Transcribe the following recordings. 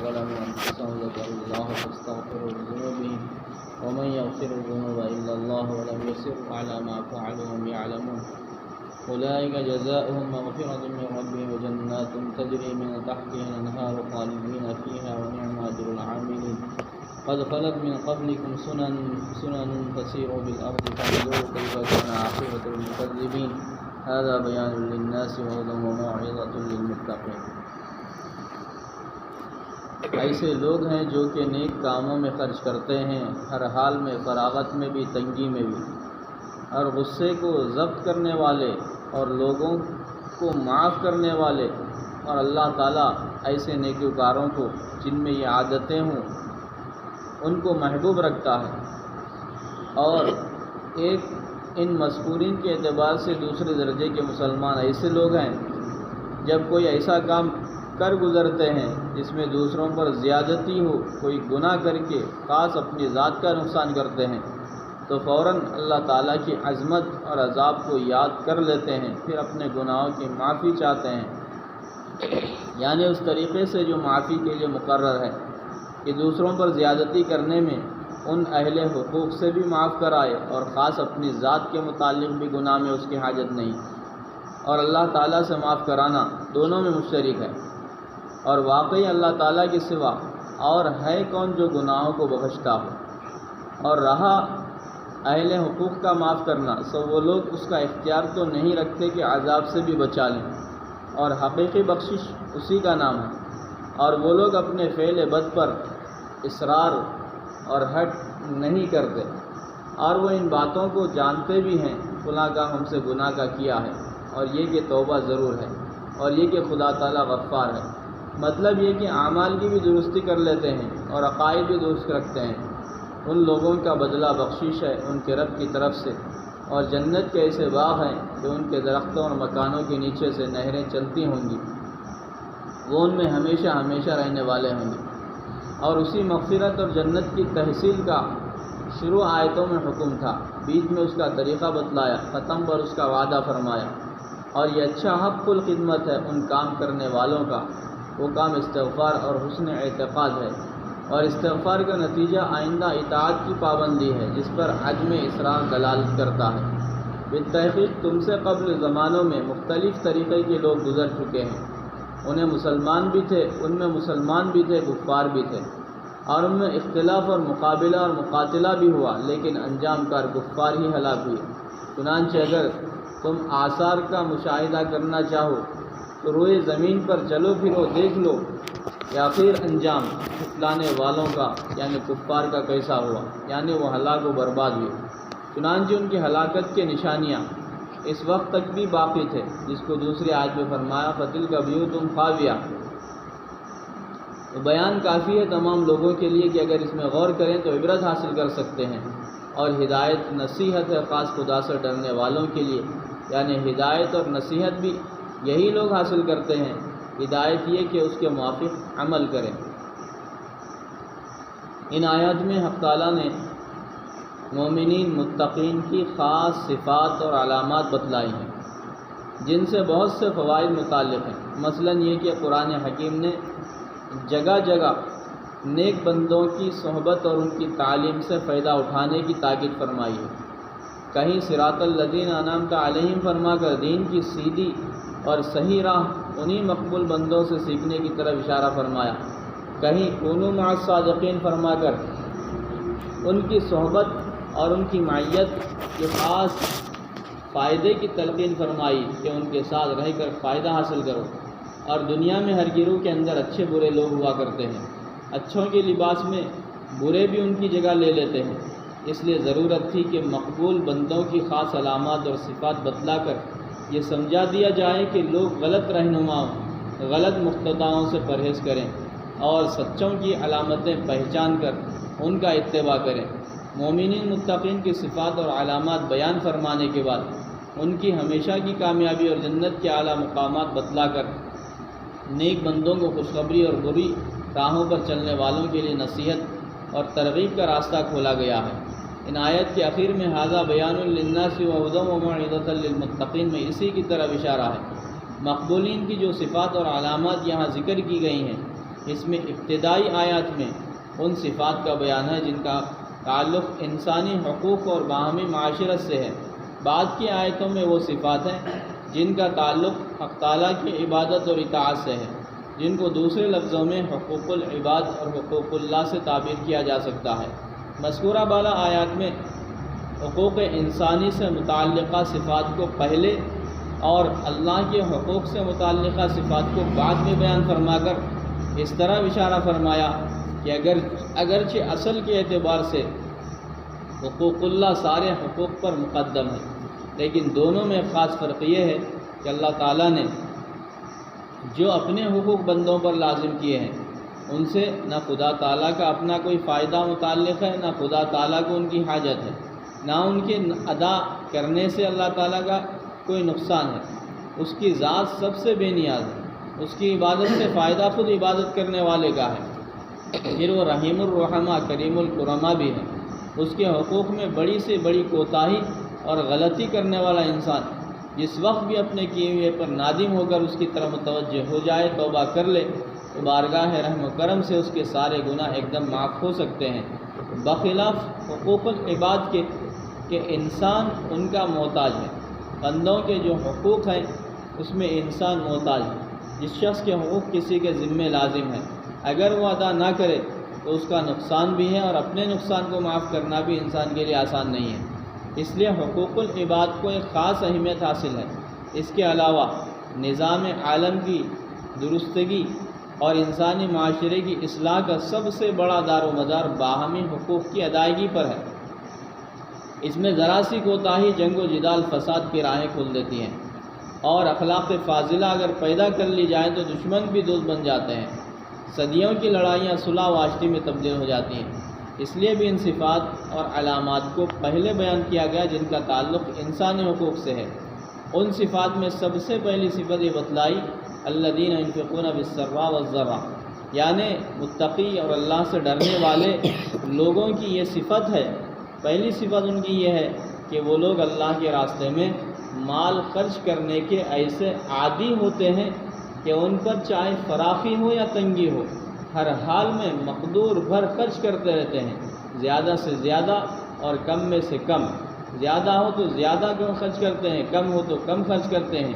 ظلموا أنفسهم ذكروا الله فاستغفروا لذنوبهم ومن يغفر الذنوب إلا الله ولم يصروا على ما فعلوا وهم يعلمون أولئك جزاؤهم مغفرة من ربهم وجنات تجري من تحتها الأنهار خالدين فيها ونعم أجر العاملين قد خلت من قبلكم سنن فسيروا بالأرض فانظروا كيف كان عاقبة المكذبين هذا بيان للناس وهدى وموعظة للمتقين۔ ایسے لوگ ہیں جو کہ نیک کاموں میں خرچ کرتے ہیں، ہر حال میں، فراغت میں بھی، تنگی میں بھی، اور غصے کو ضبط کرنے والے اور لوگوں کو معاف کرنے والے، اور اللہ تعالیٰ ایسے نیکوکاروں کو جن میں یہ عادتیں ہوں ان کو محبوب رکھتا ہے۔ اور ایک ان مذکورین کے اعتبار سے دوسرے درجے کے مسلمان ایسے لوگ ہیں جب کوئی ایسا کام کر گزرتے ہیں جس میں دوسروں پر زیادتی ہو، کوئی گناہ کر کے خاص اپنی ذات کا نقصان کرتے ہیں تو فوراً اللہ تعالیٰ کی عظمت اور عذاب کو یاد کر لیتے ہیں، پھر اپنے گناہوں کی معافی چاہتے ہیں، یعنی اس طریقے سے جو معافی کے لیے مقرر ہے کہ دوسروں پر زیادتی کرنے میں ان اہل حقوق سے بھی معاف کرائے اور خاص اپنی ذات کے متعلق بھی گناہ میں اس کی حاجت نہیں، اور اللہ تعالیٰ سے معاف کرانا دونوں میں مشترک ہے۔ اور واقعی اللہ تعالیٰ کے سوا اور ہے کون جو گناہوں کو بخشتا ہو؟ اور رہا اہل حقوق کا معاف کرنا، سو وہ لوگ اس کا اختیار تو نہیں رکھتے کہ عذاب سے بھی بچا لیں، اور حقیقی بخشش اسی کا نام ہے۔ اور وہ لوگ اپنے فعل بد پر اصرار اور ہٹ نہیں کرتے، اور وہ ان باتوں کو جانتے بھی ہیں فلاں کا ہم سے گناہ کا کیا ہے، اور یہ کہ توبہ ضرور ہے، اور یہ کہ خدا تعالیٰ غفار ہے۔ مطلب یہ کہ اعمال کی بھی درستی کر لیتے ہیں اور عقائد بھی درست رکھتے ہیں۔ ان لوگوں کا بدلہ بخشش ہے ان کے رب کی طرف سے، اور جنت کے ایسے باغ ہیں کہ ان کے درختوں اور مکانوں کے نیچے سے نہریں چلتی ہوں گی، وہ ان میں ہمیشہ ہمیشہ رہنے والے ہوں گے۔ اور اسی مغفرت اور جنت کی تحصیل کا شروع آیتوں میں حکم تھا، بیچ میں اس کا طریقہ بتلایا، ختم پر اس کا وعدہ فرمایا۔ اور یہ اچھا حق الخدمت ہے ان کام کرنے والوں کا، وہ کام استغفار اور حسن اعتقاد ہے، اور استغفار کا نتیجہ آئندہ اطاعت کی پابندی ہے جس پر عدم اصرار دلالت کرتا ہے۔ بالتحقیق تم سے قبل زمانوں میں مختلف طریقے کے لوگ گزر چکے ہیں، ان میں مسلمان بھی تھے کفار بھی تھے، اور ان میں اختلاف اور مقابلہ اور مقاتلہ بھی ہوا، لیکن انجام کار کفار ہی ہلاک ہوئے۔ چنانچہ اگر تم آثار کا مشاہدہ کرنا چاہو تو روئے زمین پر چلو پھرو، دیکھ لو کہ آخر انجام جھٹلانے والوں کا یعنی کفار کا کیسا ہوا، یعنی وہ ہلاک و برباد ہوئے۔ چنانچہ ان کی ہلاکت کے نشانیاں اس وقت تک بھی باقی تھے، جس کو دوسری آیت میں فرمایا فَتِلْكَ بِيُوتٌ خَاوِيَةٌ۔ تو بیان کافی ہے تمام لوگوں کے لیے کہ اگر اس میں غور کریں تو عبرت حاصل کر سکتے ہیں، اور ہدایت نصیحت ہے خاص خدا سے ڈرنے والوں کے لیے، یعنی ہدایت اور نصیحت بھی یہی لوگ حاصل کرتے ہیں، ہدایت یہ کہ اس کے موافق عمل کریں۔ ان آیات میں حق تعالیٰ نے مومنین متقین کی خاص صفات اور علامات بتلائی ہیں جن سے بہت سے فوائد متعلق ہیں۔ مثلا یہ کہ قرآن حکیم نے جگہ جگہ نیک بندوں کی صحبت اور ان کی تعلیم سے فائدہ اٹھانے کی تاکید فرمائی ہے۔ کہیں صراط الذین انعمت علیہم فرما کر دین کی سیدھی اور صحیح راہ انہی مقبول بندوں سے سیکھنے کی طرف اشارہ فرمایا، کہیں کونوا مع الصادقین فرما کر ان کی صحبت اور ان کی معیت کے خاص فائدے کی تلقین فرمائی کہ ان کے ساتھ رہ کر فائدہ حاصل کرو۔ اور دنیا میں ہر گروہ کے اندر اچھے برے لوگ ہوا کرتے ہیں، اچھوں کے لباس میں برے بھی ان کی جگہ لے لیتے ہیں، اس لیے ضرورت تھی کہ مقبول بندوں کی خاص علامات اور صفات بتلا کر یہ سمجھا دیا جائے کہ لوگ غلط رہنماؤں، غلط مقتداؤں سے پرہیز کریں اور سچوں کی علامتیں پہچان کر ان کا اتباع کریں۔ مومنین متقین کی صفات اور علامات بیان فرمانے کے بعد ان کی ہمیشہ کی کامیابی اور جنت کے اعلیٰ مقامات بتلا کر نیک بندوں کو خوشخبری اور بری راہوں پر چلنے والوں کے لیے نصیحت اور ترغیب کا راستہ کھولا گیا ہے۔ ان آیت کے آخر میں ھذا بیان للناس وہدی وموعظۃ للمتقین میں اسی کی طرف اشارہ ہے۔ مقبولین کی جو صفات اور علامات یہاں ذکر کی گئی ہیں اس میں ابتدائی آیات میں ان صفات کا بیان ہے جن کا تعلق انسانی حقوق اور باہمی معاشرت سے ہے۔ بعد کی آیتوں میں وہ صفات ہیں جن کا تعلق حق تعالیٰ کی عبادت اور اطاعت سے ہے، جن کو دوسرے لفظوں میں حقوق العباد اور حقوق اللہ سے تعبیر کیا جا سکتا ہے۔ مذکورہ بالا آیات میں حقوق انسانی سے متعلقہ صفات کو پہلے اور اللہ کے حقوق سے متعلقہ صفات کو بعد میں بیان فرما کر اس طرح اشارہ فرمایا کہ اگرچہ اصل کے اعتبار سے حقوق اللہ سارے حقوق پر مقدم ہے، لیکن دونوں میں خاص فرق یہ ہے کہ اللہ تعالیٰ نے جو اپنے حقوق بندوں پر لازم کیے ہیں ان سے نہ خدا تعالیٰ کا اپنا کوئی فائدہ متعلق ہے، نہ خدا تعالیٰ کو ان کی حاجت ہے، نہ ان کے ادا کرنے سے اللہ تعالیٰ کا کوئی نقصان ہے۔ اس کی ذات سب سے بے نیاز ہے، اس کی عبادت سے فائدہ خود عبادت کرنے والے کا ہے۔ پھر وہ رحیم الرحمہ کریم الکرما بھی ہے۔ اس کے حقوق میں بڑی سے بڑی کوتاہی اور غلطی کرنے والا انسان جس وقت بھی اپنے کیے ہوئے پر نادم ہو کر اس کی طرف متوجہ ہو جائے، توبہ کر لے تو بارگاہ رحم و کرم سے اس کے سارے گناہ ایک دم معاف ہو سکتے ہیں، بخلاف حقوق العباد کے کہ انسان ان کا محتاج ہے۔ بندوں کے جو حقوق ہیں اس میں انسان محتاج ہے۔ جس شخص کے حقوق کسی کے ذمے لازم ہے، اگر وہ ادا نہ کرے تو اس کا نقصان بھی ہے، اور اپنے نقصان کو معاف کرنا بھی انسان کے لیے آسان نہیں ہے۔ اس لیے حقوق العباد کو ایک خاص اہمیت حاصل ہے۔ اس کے علاوہ نظام عالم کی درستگی اور انسانی معاشرے کی اصلاح کا سب سے بڑا دار و مدار باہمی حقوق کی ادائیگی پر ہے۔ اس میں ذرا سی کوتاہی جنگ و جدال فساد کی راہیں کھول دیتی ہیں، اور اخلاق فاضلہ اگر پیدا کر لی جائیں تو دشمن بھی دوست بن جاتے ہیں۔ صدیوں کی لڑائیاں صلح و آشتی میں تبدیل ہو جاتی ہیں۔ اس لیے بھی ان صفات اور علامات کو پہلے بیان کیا گیا جن کا تعلق انسانی حقوق سے ہے۔ ان صفات میں سب سے پہلی صفت یہ بتلائی الذین ينفقون بالسراء والضراء، یعنی متقی اور اللہ سے ڈرنے والے لوگوں کی یہ صفت ہے۔ پہلی صفت ان کی یہ ہے کہ وہ لوگ اللہ کے راستے میں مال خرچ کرنے کے ایسے عادی ہوتے ہیں کہ ان پر چاہے فراخی ہو یا تنگی ہو، ہر حال میں مقدور بھر خرچ کرتے رہتے ہیں، زیادہ سے زیادہ اور کم میں سے کم۔ زیادہ ہو تو زیادہ خرچ کرتے ہیں، کم ہو تو کم خرچ کرتے ہیں۔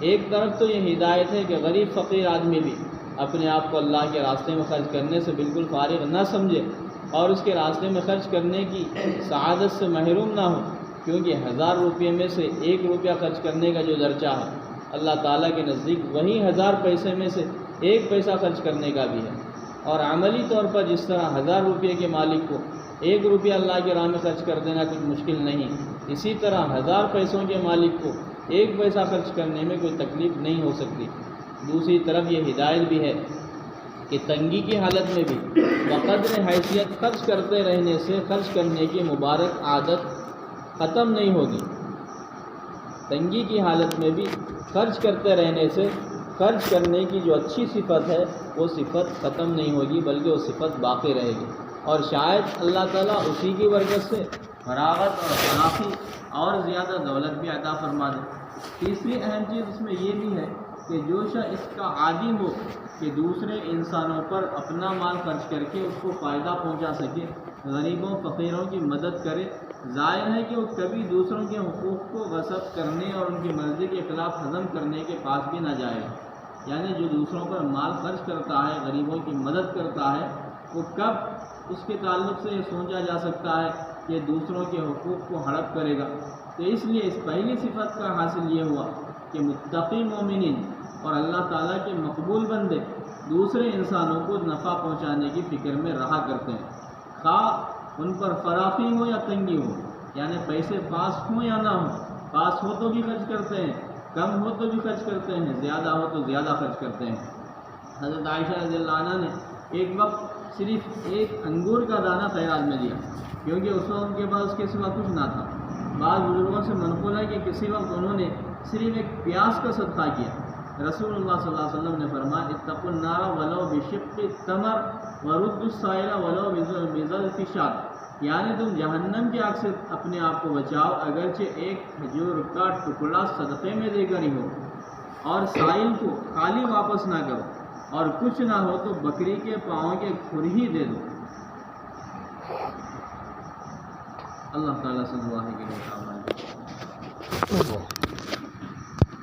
ایک طرف تو یہ ہدایت ہے کہ غریب فقیر آدمی بھی اپنے آپ کو اللہ کے راستے میں خرچ کرنے سے بالکل فارغ نہ سمجھے اور اس کے راستے میں خرچ کرنے کی سعادت سے محروم نہ ہو، کیونکہ 1000 روپے میں سے 1 روپیہ خرچ کرنے کا جو درجہ ہے اللہ تعالیٰ کے نزدیک وہی 1000 پیسے میں سے 1 پیسہ خرچ کرنے کا بھی ہے۔ اور عملی طور پر جس طرح 1000 روپے کے مالک کو 1 روپیہ اللہ کے راہ میں خرچ کر دینا کچھ مشکل نہیں، اسی طرح 1000 پیسوں کے مالک کو 1 پیسہ خرچ کرنے میں کوئی تکلیف نہیں ہو سکتی۔ دوسری طرف یہ ہدایت بھی ہے کہ تنگی کی حالت میں بھی بقدر حیثیت خرچ کرتے رہنے سے خرچ کرنے کی مبارک عادت ختم نہیں ہوگی۔ تنگی کی حالت میں بھی خرچ کرتے رہنے سے خرچ کرنے کی جو اچھی صفت ہے وہ صفت ختم نہیں ہوگی، بلکہ وہ صفت باقی رہے گی، اور شاید اللہ تعالیٰ اسی کی برکت سے فراغت اور فراخی اور زیادہ دولت بھی عطا فرما دے۔ تیسری اہم چیز اس میں یہ بھی ہے کہ جو شخص اس کا عادی ہو کہ دوسرے انسانوں پر اپنا مال خرچ کر کے اس کو فائدہ پہنچا سکے، غریبوں فقیروں کی مدد کرے، ظاہر ہے کہ وہ کبھی دوسروں کے حقوق کو غصب کرنے اور ان کی مرضی کے خلاف ہضم کرنے کے پاس بھی نہ جائے۔ یعنی جو دوسروں پر مال خرچ کرتا ہے، غریبوں کی مدد کرتا ہے، وہ کب اس کے تعلق سے یہ سوچا جا سکتا ہے کہ دوسروں کے حقوق کو ہڑپ کرے گا؟ تو اس لیے اس پہلی صفت کا حاصل یہ ہوا کہ متقی مومنین اور اللہ تعالیٰ کے مقبول بندے دوسرے انسانوں کو نفع پہنچانے کی فکر میں رہا کرتے ہیں، خواہ ان پر فراخی ہو یا تنگی ہو، یعنی پیسے پاس ہوں یا نہ ہوں، پاس ہو تو بھی خرچ کرتے ہیں، کم ہو تو بھی خرچ کرتے ہیں، زیادہ ہو تو زیادہ خرچ کرتے ہیں۔ حضرت عائشہ رضی اللہ عنہ نے ایک وقت صرف ایک انگور کا دانہ خیرات میں دیا، کیونکہ اس وقت ان کے پاس اس کے سوا کچھ نہ تھا۔ بعض بزرگوں سے منقول ہے کہ کسی وقت انہوں نے صرف ایک پیاز کا صدقہ کیا۔ رسول اللہ صلی اللہ علیہ وسلم نے فرمایا اتقوا النار ولو بشق تمر ورد السائل ولو بظلف شاة، یعنی تم جہنم کی آگ سے اپنے آپ کو بچاؤ اگرچہ ایک کھجور کا ٹکڑا صدقے میں دے کر ہی ہو، اور سائل کو خالی واپس نہ کرو، اور کچھ نہ ہو تو بکری کے پاؤں کے کھر ہی دے دو۔ اللہ تعالیٰ سے دعا ہے کہ